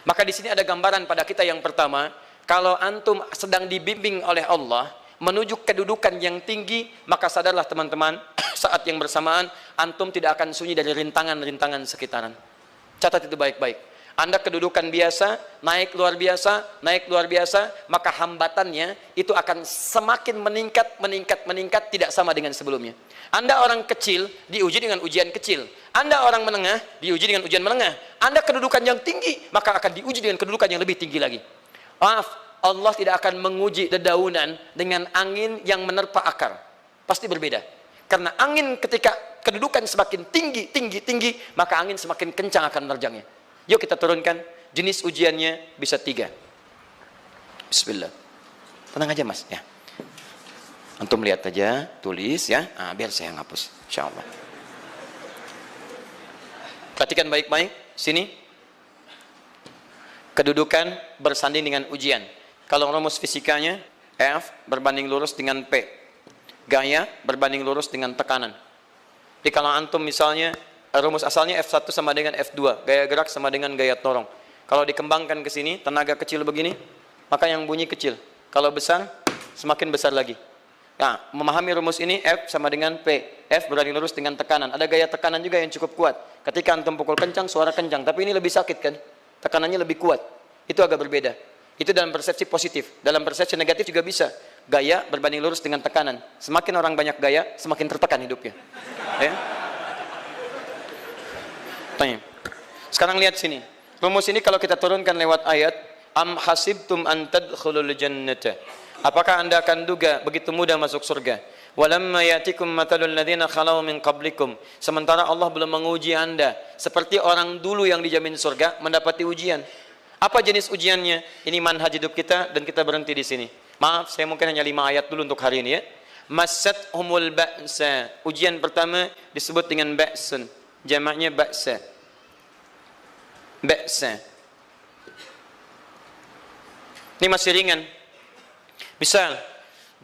Maka di sini ada gambaran pada kita yang pertama, kalau antum sedang dibimbing oleh Allah menuju kedudukan yang tinggi, maka sadarlah teman-teman, saat yang bersamaan antum tidak akan sunyi dari rintangan-rintangan sekitaran. Catat itu baik-baik. Anda kedudukan biasa, naik luar biasa, maka hambatannya itu akan semakin meningkat, tidak sama dengan sebelumnya. Anda orang kecil, diuji dengan ujian kecil. Anda orang menengah, diuji dengan ujian menengah. Anda kedudukan yang tinggi, maka akan diuji dengan kedudukan yang lebih tinggi lagi. Maaf, Allah tidak akan menguji dedaunan dengan angin yang menerpa akar. Pasti berbeda. Karena angin ketika kedudukan semakin tinggi, maka angin semakin kencang akan menerjangnya. Yuk kita turunkan, jenis ujiannya bisa 3. Bismillah. Tenang aja mas, ya. Antum lihat aja, tulis ya, biar saya ngapus, insyaallah. Perhatikan baik-baik, sini. Kedudukan bersanding dengan ujian. Kalau rumus fisikanya, F berbanding lurus dengan P. Gaya berbanding lurus dengan tekanan. Jadi kalau antum misalnya, rumus asalnya F1 sama dengan F2, gaya gerak sama dengan gaya torong. Kalau dikembangkan ke sini, tenaga kecil begini, maka yang bunyi kecil. Kalau besar, semakin besar lagi. Nah, memahami rumus ini, F sama dengan P. F berbanding lurus dengan tekanan. Ada gaya tekanan juga yang cukup kuat. Ketika antum pukul kencang, suara kencang. Tapi ini lebih sakit kan? Tekanannya lebih kuat. Itu agak berbeda. Itu dalam persepsi positif. Dalam persepsi negatif juga bisa. Gaya berbanding lurus dengan tekanan. Semakin orang banyak gaya, semakin tertekan hidupnya. Ya? Tanya. Sekarang lihat sini. Rumus ini kalau kita turunkan lewat ayat, am hasibtum an tadkhulul jannata. Apakah Anda akan duga begitu mudah masuk surga? Walamma yatikum matalul ladzina khalau min qablikum. Sementara Allah belum menguji Anda seperti orang dulu yang dijamin surga mendapati ujian. Apa jenis ujiannya? Ini manhaj hidup kita dan kita berhenti di sini. Maaf, saya mungkin hanya 5 ayat dulu untuk hari ini ya. Massatuhumul ba'sa. Ujian pertama disebut dengan ba'sun. Jamaknya ba'sa. Ba'sa. Ini masih ringan. Misal,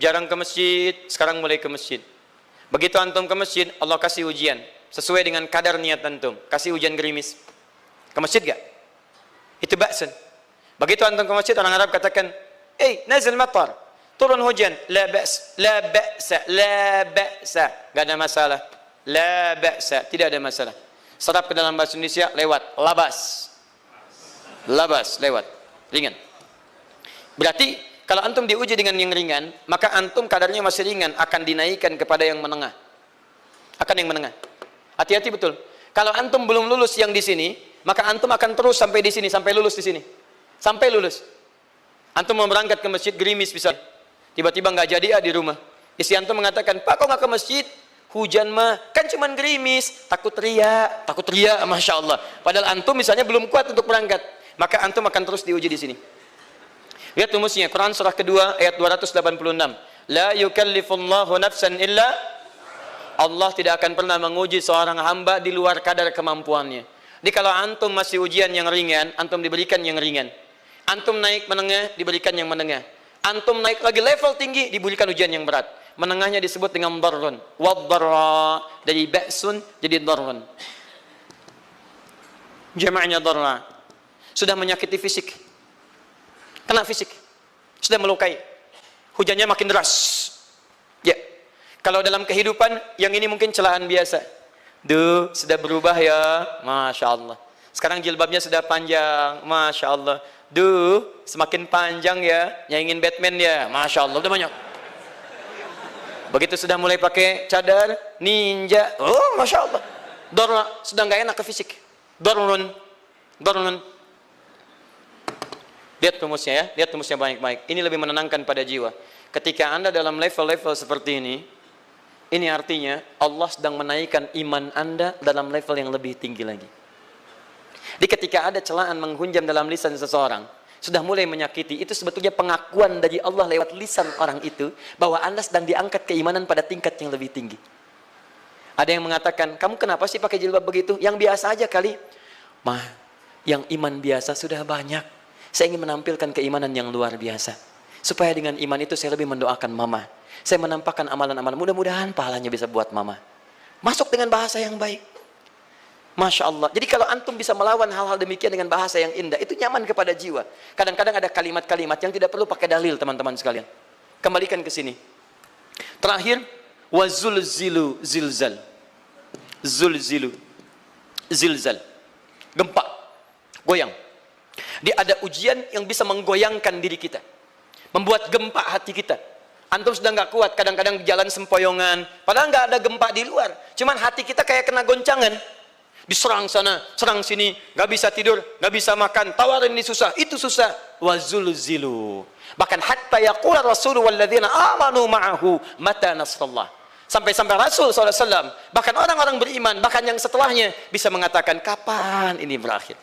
jarang ke masjid, sekarang mulai ke masjid. Begitu antum ke masjid, Allah kasih ujian. Sesuai dengan kadar niat antum. Kasih hujan gerimis. Ke masjid gak? Itu ba'sun. Begitu antum ke masjid, orang Arab katakan, nazil matar. Turun hujan. La ba's, la ba'sa, la ba'sa. Gak ada masalah. La ba'sa. Tidak ada masalah. Serap ke dalam bahasa Indonesia, lewat. Labas. Labas, lewat. Ringan. Berarti, kalau antum diuji dengan yang ringan, maka antum kadarnya masih ringan, akan dinaikkan kepada yang menengah. Akan yang menengah. Hati-hati betul. Kalau antum belum lulus yang di sini, maka antum akan terus sampai di sini, sampai lulus di sini. Sampai lulus. Antum mau berangkat ke masjid, gerimis bisa. Tiba-tiba nggak jadi di rumah. Istri antum mengatakan, Pak kok nggak ke masjid? Hujan mah, kan cuman gerimis. Takut teriak, Masya Allah. Padahal antum misalnya belum kuat untuk berangkat. Maka antum akan terus diuji di sini. Lihat rumusnya, Quran surah kedua ayat 286. La yukallifullahu nafsan illa, Allah tidak akan pernah menguji seorang hamba di luar kadar kemampuannya. Jadi kalau antum masih ujian yang ringan, antum diberikan yang ringan. Antum naik menengah, diberikan yang menengah. Antum naik lagi level tinggi, diberikan ujian yang berat. Menengahnya disebut dengan darrun. Wad-darra, dari ba'sun jadi darrun. Jamaknya darra. Sudah menyakiti fisik. Kena fisik. Sudah melukai. Hujannya makin deras. Ya. Kalau dalam kehidupan, yang ini mungkin celaan biasa. Duh, sudah berubah ya. Masya Allah. Sekarang jilbabnya sudah panjang. Masya Allah. Duh, semakin panjang ya. Yang ingin Batman ya. Masya Allah. Udah banyak. Begitu sudah mulai pakai cadar, ninja. Oh, Masya Allah. Darra. Sudah nggak enak ke fisik. Darrun. Darrun. Lihat rumusnya ya. Lihat rumusnya baik-baik. Ini lebih menenangkan pada jiwa. Ketika Anda dalam level-level seperti ini artinya Allah sedang menaikkan iman Anda dalam level yang lebih tinggi lagi. Jadi ketika ada celaan menghunjam dalam lisan seseorang, sudah mulai menyakiti, itu sebetulnya pengakuan dari Allah lewat lisan orang itu, bahwa Anda sedang diangkat keimanan pada tingkat yang lebih tinggi. Ada yang mengatakan, kamu kenapa sih pakai jilbab begitu? Yang biasa aja kali. Mah, yang iman biasa sudah banyak. Saya ingin menampilkan keimanan yang luar biasa. Supaya dengan iman itu saya lebih mendoakan mama. Saya menampakkan amalan-amalan. Mudah-mudahan pahalanya bisa buat mama. Masuk dengan bahasa yang baik. Masya Allah. Jadi kalau antum bisa melawan hal-hal demikian dengan bahasa yang indah, itu nyaman kepada jiwa. Kadang-kadang ada kalimat-kalimat yang tidak perlu pakai dalil, teman-teman sekalian. Kembalikan ke sini. Terakhir, wazulzilu zilzal. Zulzilu zilzal. Gempa, goyang. Dia ada ujian yang bisa menggoyangkan diri kita, membuat gempa hati kita. Antum sudah nggak kuat, kadang-kadang jalan sempoyongan, padahal nggak ada gempa di luar, cuman hati kita kayak kena goncangan. Diserang sana, serang sini, nggak bisa tidur, nggak bisa makan, tawarin ini susah, itu susah. Wazulzilu. Bahkan hatta yaqula Rasulullah walladzina amanu ma'ahu mata nasrullah. Sampai-sampai Rasul SAW, bahkan orang-orang beriman, bahkan yang setelahnya bisa mengatakan, kapan ini berakhir?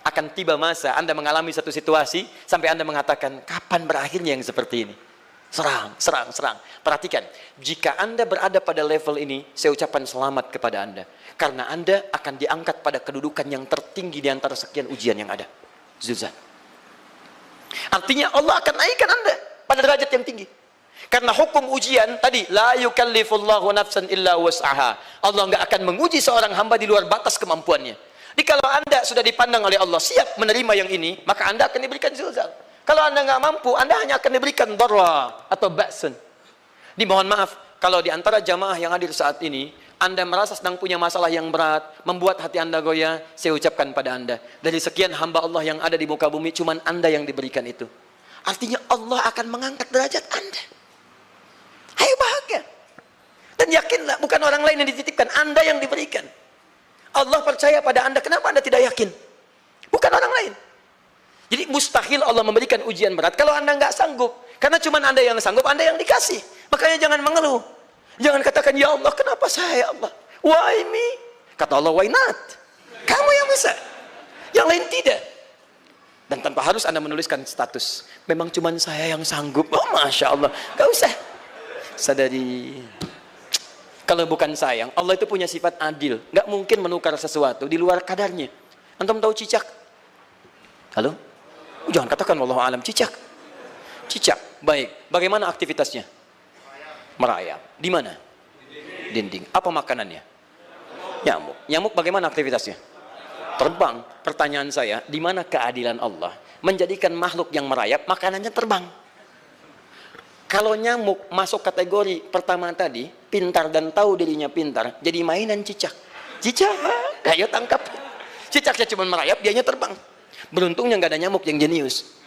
Akan tiba masa Anda mengalami satu situasi sampai Anda mengatakan, kapan berakhirnya yang seperti ini? Serang, serang, serang. Perhatikan, jika Anda berada pada level ini, saya ucapkan selamat kepada Anda. Karena Anda akan diangkat pada kedudukan yang tertinggi di antara sekian ujian yang ada. Zuzan. Artinya Allah akan naikkan Anda pada derajat yang tinggi. Karena hukum ujian tadi, la yukallifullahu nafsan illa wus'aha. Allah nggak akan menguji seorang hamba di luar batas kemampuannya. Jadi kalau Anda sudah dipandang oleh Allah siap menerima yang ini, maka Anda akan diberikan zilzal. Kalau Anda nggak mampu, Anda hanya akan diberikan darra atau ba'sun. Dimohon maaf, kalau di antara jamaah yang hadir saat ini, Anda merasa sedang punya masalah yang berat, membuat hati Anda goyah, saya ucapkan pada Anda, dari sekian hamba Allah yang ada di muka bumi, cuman Anda yang diberikan itu. Artinya Allah akan mengangkat derajat Anda. Ayo bahagia. Dan yakinlah, bukan orang lain yang dititipkan, Anda yang diberikan. Allah percaya pada Anda, kenapa Anda tidak yakin? Bukan orang lain. Jadi mustahil Allah memberikan ujian berat kalau Anda nggak sanggup. Karena cuma Anda yang sanggup, Anda yang dikasih. Makanya jangan mengeluh. Jangan katakan, ya Allah, kenapa saya, ya Allah? Why me? Kata Allah, why not? Kamu yang bisa. Yang lain tidak. Dan tanpa harus Anda menuliskan status. Memang cuma saya yang sanggup. Oh, Masya Allah. Gak usah. Sadari. Kalau bukan sayang, Allah itu punya sifat adil. Nggak mungkin menukar sesuatu di luar kadarnya. Antum tahu cicak? Halo? Jangan katakan wallahu alam, cicak. Cicak, baik. Bagaimana aktivitasnya? Merayap. Di mana? Dinding. Apa makanannya? Nyamuk. Nyamuk bagaimana aktivitasnya? Terbang. Pertanyaan saya, di mana keadilan Allah menjadikan makhluk yang merayap makanannya terbang? Kalau nyamuk masuk kategori pertama tadi, pintar dan tahu dirinya pintar, jadi mainan cicak. Cicak, ayo tangkap. Cicaknya cuma merayap, dianya terbang. Beruntungnya nggak ada nyamuk yang jenius.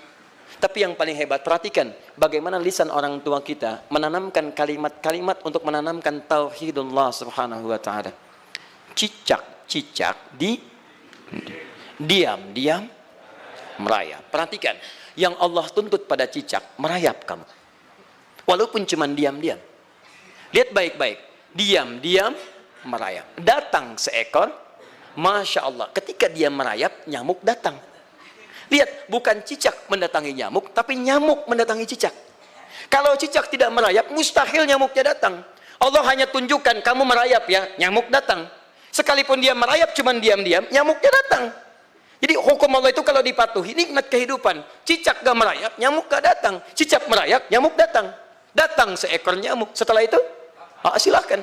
Tapi yang paling hebat, perhatikan bagaimana lisan orang tua kita menanamkan kalimat-kalimat untuk menanamkan tauhidullah subhanahu wa ta'ala. Cicak-cicak diam-diam merayap. Perhatikan, yang Allah tuntut pada cicak, merayap kamu. Walaupun cuma diam-diam. Lihat baik-baik, diam-diam merayap. Datang seekor, Masya Allah, ketika dia merayap, nyamuk datang. Lihat, bukan cicak mendatangi nyamuk, tapi nyamuk mendatangi cicak. Kalau cicak tidak merayap, mustahil nyamuknya datang. Allah hanya tunjukkan, kamu merayap ya, nyamuk datang. Sekalipun dia merayap, cuman diam-diam, nyamuknya datang. Jadi hukum Allah itu kalau dipatuhi, nikmat kehidupan. Cicak gak merayap, nyamuk gak datang. Cicak merayap, nyamuk datang. Datang seekor nyamuk. Setelah itu, silakan.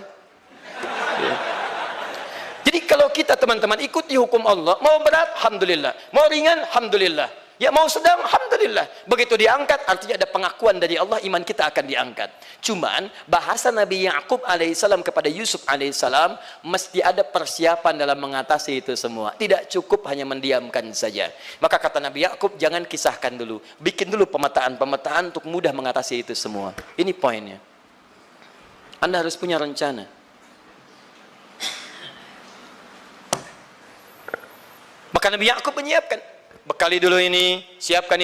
Jadi kalau kita teman-teman ikuti hukum Allah, mau berat, alhamdulillah. Mau ringan, alhamdulillah. Ya mau sedang, alhamdulillah. Begitu diangkat, artinya ada pengakuan dari Allah, iman kita akan diangkat. Cuman, bahasa Nabi Ya'qub alaihissalam kepada Yusuf alaihissalam, mesti ada persiapan dalam mengatasi itu semua. Tidak cukup hanya mendiamkan saja. Maka kata Nabi Ya'qub, jangan kisahkan dulu. Bikin dulu pemetaan-pemetaan untuk mudah mengatasi itu semua. Ini poinnya. Anda harus punya rencana. Maka Nabi Ya'qub menyiapkan, bekali dulu ini, siapkan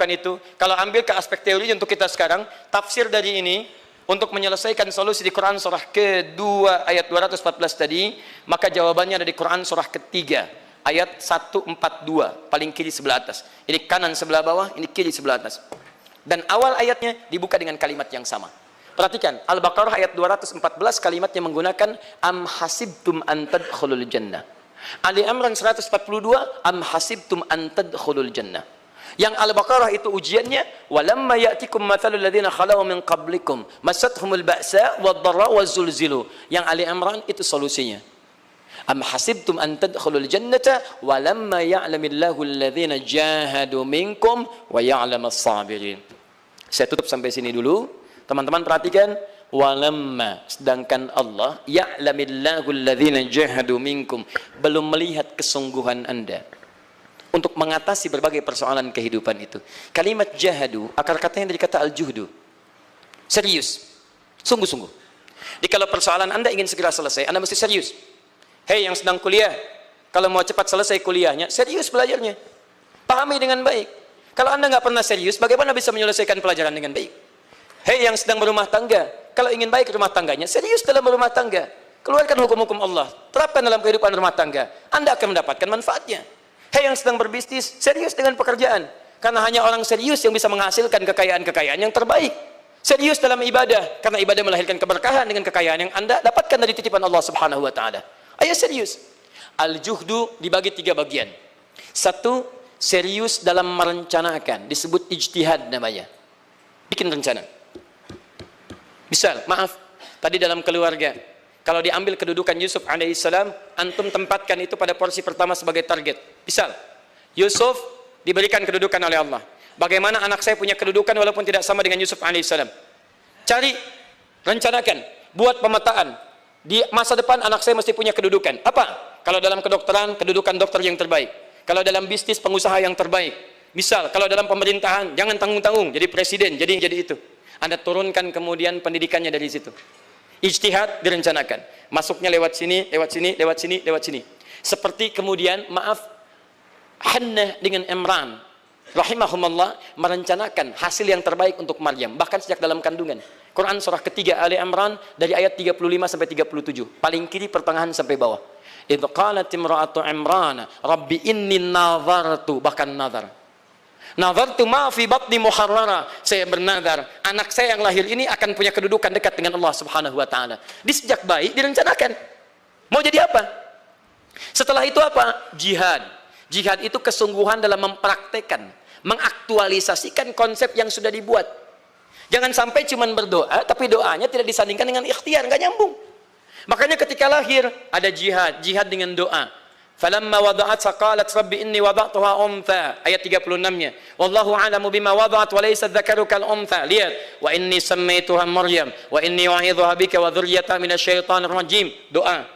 itu. Kalau ambil ke aspek teori untuk kita sekarang, tafsir dari ini untuk menyelesaikan solusi di Quran surah kedua ayat 214 tadi, maka jawabannya ada di Quran surah ketiga ayat 142, paling kiri sebelah atas. Ini kanan sebelah bawah, ini kiri sebelah atas. Dan awal ayatnya dibuka dengan kalimat yang sama. Perhatikan, Al-Baqarah ayat 214 kalimatnya menggunakan am hasibtum an tadkhulul jannah. Ali Imran 142 am hasibtum an tadkhulul jannah. Yang Al-Baqarah itu ujiannya, walamma ya'tikum mathalul ladzina khalau min qablikum massathumul ba'sa wad-dharra waz-zulzilu. Yang Ali Imran itu solusinya. Am hasibtum an tadkhulul jannata walamma ya'lamillahu alladhina jahadu minkum wa ya'lamas sabirin. Saya tutup sampai sini dulu. Teman-teman perhatikan, walamma, sedangkan Allah ya'lamillahu alladhina jahadu minkum, belum melihat kesungguhan Anda untuk mengatasi berbagai persoalan kehidupan itu. Kalimat jahadu, akar katanya dari kata al-juhdu. Serius, sungguh-sungguh. Jadi kalau persoalan Anda ingin segera selesai, Anda mesti serius. Hei yang sedang kuliah, kalau mau cepat selesai kuliahnya, serius belajarnya. Pahami dengan baik. Kalau Anda nggak pernah serius, bagaimana bisa menyelesaikan pelajaran dengan baik? Hei yang sedang berumah tangga, kalau ingin baik rumah tangganya, serius dalam berumah tangga. Keluarkan hukum-hukum Allah, terapkan dalam kehidupan rumah tangga. Anda akan mendapatkan manfaatnya. Hei yang sedang berbisnis, serius dengan pekerjaan. Karena hanya orang serius yang bisa menghasilkan kekayaan-kekayaan yang terbaik. Serius dalam ibadah, karena ibadah melahirkan keberkahan dengan kekayaan yang Anda dapatkan dari titipan Allah Subhanahu wa taala. Ayo serius. Al-juhdu dibagi 3 bagian. 1, serius dalam merencanakan, disebut ijtihad namanya. Bikin rencana. Misal, maaf, tadi dalam keluarga, kalau diambil kedudukan Yusuf alaihissalam, antum tempatkan itu pada porsi pertama sebagai target. Misal, Yusuf diberikan kedudukan oleh Allah. Bagaimana anak saya punya kedudukan walaupun tidak sama dengan Yusuf alaihissalam? Cari, rencanakan, buat pemetaan. Di masa depan anak saya mesti punya kedudukan. Apa? Kalau dalam kedokteran, kedudukan dokter yang terbaik. Kalau dalam bisnis, pengusaha yang terbaik. Misal, kalau dalam pemerintahan, jangan tanggung-tanggung, jadi presiden, jadi itu. Anda turunkan kemudian pendidikannya dari situ. Ijtihad direncanakan. Masuknya lewat sini, lewat sini, lewat sini, lewat sini. Seperti kemudian, maaf, Hannah dengan Imran rahimahumullah merencanakan hasil yang terbaik untuk Maryam, bahkan sejak dalam kandungan. Quran surah ketiga Ali Imran dari ayat 35 sampai 37. Paling kiri pertengahan sampai bawah. Idz qalat imra'atu Imran, Rabbi inni nazartu, bahkan nazar. Nazartu ma fi batni muharrara, saya bernazar anak saya yang lahir ini akan punya kedudukan dekat dengan Allah Subhanahu wa taala. Di sejak bayi direncanakan. Mau jadi apa? Setelah itu apa? Jihad. Jihad itu kesungguhan dalam mempraktekkan, mengaktualisasikan konsep yang sudah dibuat. Jangan sampai cuma berdoa tapi doanya tidak disandingkan dengan ikhtiar, enggak nyambung. Makanya ketika lahir ada jihad, jihad dengan doa. Falamma wada'at saqalat rabbi inni wada'tuha untha, ayat 36-nya. Wallahu a'lamu bima wada'at wa laysa dzakaru kal untha. Lihat, wa inni sammaituha Maryam wa inni u'idzuha bika wa dzurriyyataha minasyaitonir rajim. Doa.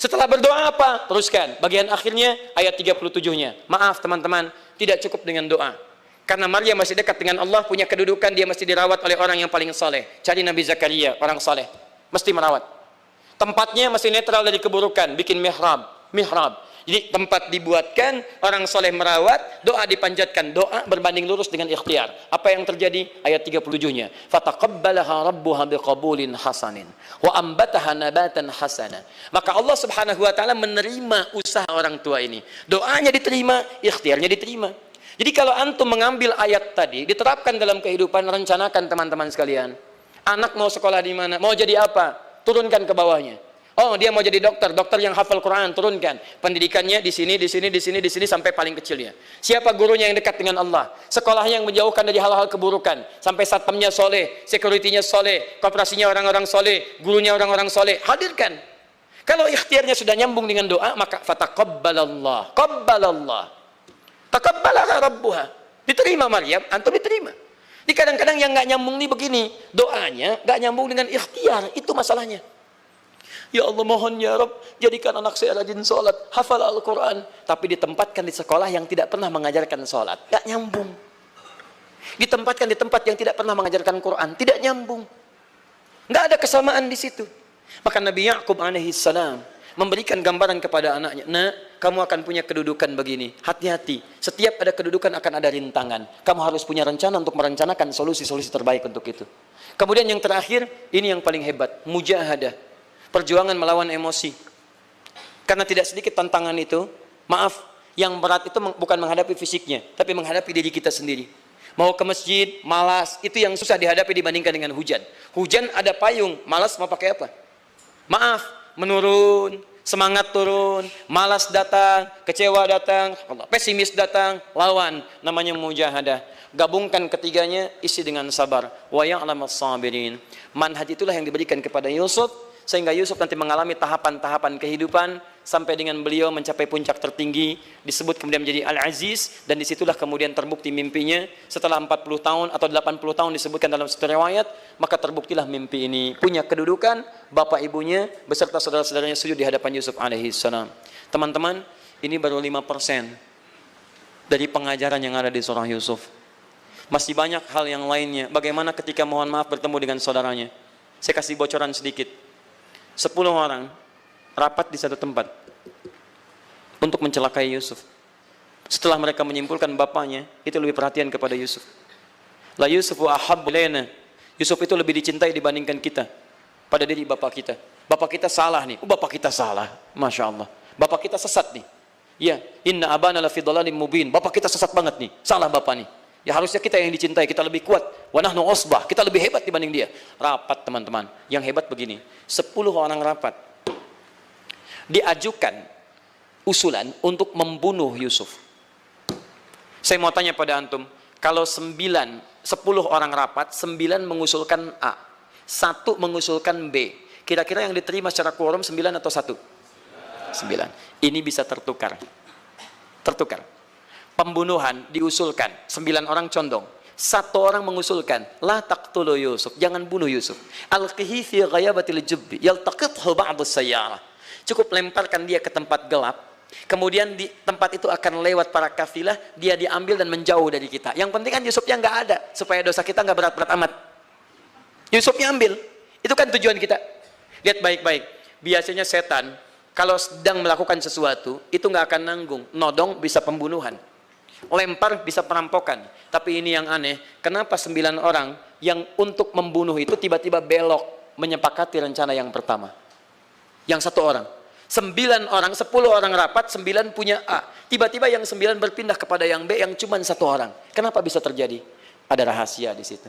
Setelah berdoa apa? Teruskan. Bagian akhirnya ayat 37-nya. Maaf teman-teman, tidak cukup dengan doa. Karena Maryam masih dekat dengan Allah, punya kedudukan, dia mesti dirawat oleh orang yang paling saleh. Cari Nabi Zakaria, orang saleh. Mesti merawat. Tempatnya masih netral dari keburukan, bikin mihrab. Jadi tempat dibuatkan, orang soleh merawat, doa dipanjatkan, doa berbanding lurus dengan ikhtiar. Apa yang terjadi? Ayat 37-nya. Fataqabbalaha rabbuha biqabulin hasanin wa ambataha nabatan hasana. Maka Allah Subhanahu wa taala menerima usaha orang tua ini. Doanya diterima, ikhtiarnya diterima. Jadi kalau antum mengambil ayat tadi, diterapkan dalam kehidupan, rencanakan teman-teman sekalian. Anak mau sekolah di mana? Mau jadi apa? Turunkan ke bawahnya. Oh, dia mau jadi dokter, dokter yang hafal Quran, turunkan. Pendidikannya di sini, di sini, di sini, di sini sampai paling kecilnya. Siapa gurunya yang dekat dengan Allah? Sekolahnya yang menjauhkan dari hal-hal keburukan, sampai satpamnya soleh, securitynya soleh, koperasinya orang-orang soleh, gurunya orang-orang soleh. Hadirkan. Kalau ikhtiarnya sudah nyambung dengan doa, maka fataqabbalallah, qabbalallah. Taqabbalaha rabbuha. Diterima Maryam, antum diterima. Di kadang-kadang yang nggak nyambung nih begini, doanya nggak nyambung dengan ikhtiar, itu masalahnya. Ya Allah mohon ya Rabb, jadikan anak saya rajin sholat, hafal Al-Quran, tapi ditempatkan di sekolah yang tidak pernah mengajarkan sholat, nggak nyambung. Ditempatkan di tempat yang tidak pernah mengajarkan Quran, tidak nyambung. Nggak ada kesamaan di situ. Maka Nabi Ya'qub alaihissalam memberikan gambaran kepada anaknya, nak, kamu akan punya kedudukan begini, hati-hati, setiap ada kedudukan akan ada rintangan, kamu harus punya rencana untuk merencanakan solusi-solusi terbaik untuk itu. Kemudian yang terakhir, ini yang paling hebat, mujahadah, perjuangan melawan emosi. Karena tidak sedikit tantangan itu, maaf, yang berat itu bukan menghadapi fisiknya, tapi menghadapi diri kita sendiri. Mau ke masjid, malas, itu yang susah dihadapi dibandingkan dengan hujan. Hujan ada payung, malas mau pakai apa? Maaf, menurun, semangat turun, malas datang, kecewa datang, pesimis datang, lawan, namanya mujahadah. Gabungkan ketiganya, isi dengan sabar. Wa ya'lamas sabirin. Manhaj itulah yang diberikan kepada Yusuf, sehingga Yusuf nanti mengalami tahapan-tahapan kehidupan sampai dengan beliau mencapai puncak tertinggi, disebut kemudian menjadi Al-Aziz, dan disitulah kemudian terbukti mimpinya setelah 40 tahun atau 80 tahun disebutkan dalam satu riwayat, maka terbuktilah mimpi ini punya kedudukan, bapak ibunya beserta saudara-saudaranya sujud di hadapan Yusuf alaihissalam. Teman-teman, ini baru 5% dari pengajaran yang ada di surah Yusuf. Masih banyak hal yang lainnya. Bagaimana ketika mohon maaf bertemu dengan saudaranya. Saya kasih bocoran sedikit. 10 orang rapat di satu tempat untuk mencelakai Yusuf. Setelah mereka menyimpulkan bapaknya itu lebih perhatian kepada Yusuf. La Yusufu ahabbu ilaina. Yusuf itu lebih dicintai dibandingkan kita pada diri bapak kita. Bapak kita salah nih. Bapak kita salah. Masya Allah. Bapak kita sesat nih. Ya, inna abana lafi dhalalim mubin. Bapak kita sesat banget nih. Salah bapak nih. Ya harusnya kita yang dicintai, kita lebih kuat. Wa nahnu usbah, kita lebih hebat dibanding dia. Rapat teman-teman. Yang hebat begini, 10 orang rapat. Diajukan usulan untuk membunuh Yusuf. Saya mau tanya pada antum, kalau 10 orang rapat, 9 mengusulkan A, 1 mengusulkan B. Kira-kira yang diterima secara quorum 9 atau 1? 9. Ini bisa tertukar. Tertukar. Pembunuhan diusulkan, 9 orang condong. 1 orang mengusulkan, la taqtulu Yusuf, jangan bunuh Yusuf. Alqihi fi ghayabatil jubbi, yaltaqithu ba'd as-sayyarah. Cukup lemparkan dia ke tempat gelap. Kemudian di tempat itu akan lewat para kafilah, dia diambil dan menjauh dari kita. Yang penting kan Yusufnya nggak ada, supaya dosa kita nggak berat-berat amat. Yusufnya ambil, itu kan tujuan kita. Lihat baik-baik. Biasanya setan kalau sedang melakukan sesuatu itu nggak akan nanggung, nodong bisa pembunuhan. Lempar bisa perampokan. Tapi ini yang aneh, kenapa 9 orang yang untuk membunuh itu tiba-tiba belok menyepakati rencana yang pertama? Yang 1 orang. 9 orang, 10 orang rapat, 9 punya A. Tiba-tiba yang 9 berpindah kepada yang B yang cuma 1 orang. Kenapa bisa terjadi? Ada rahasia di situ.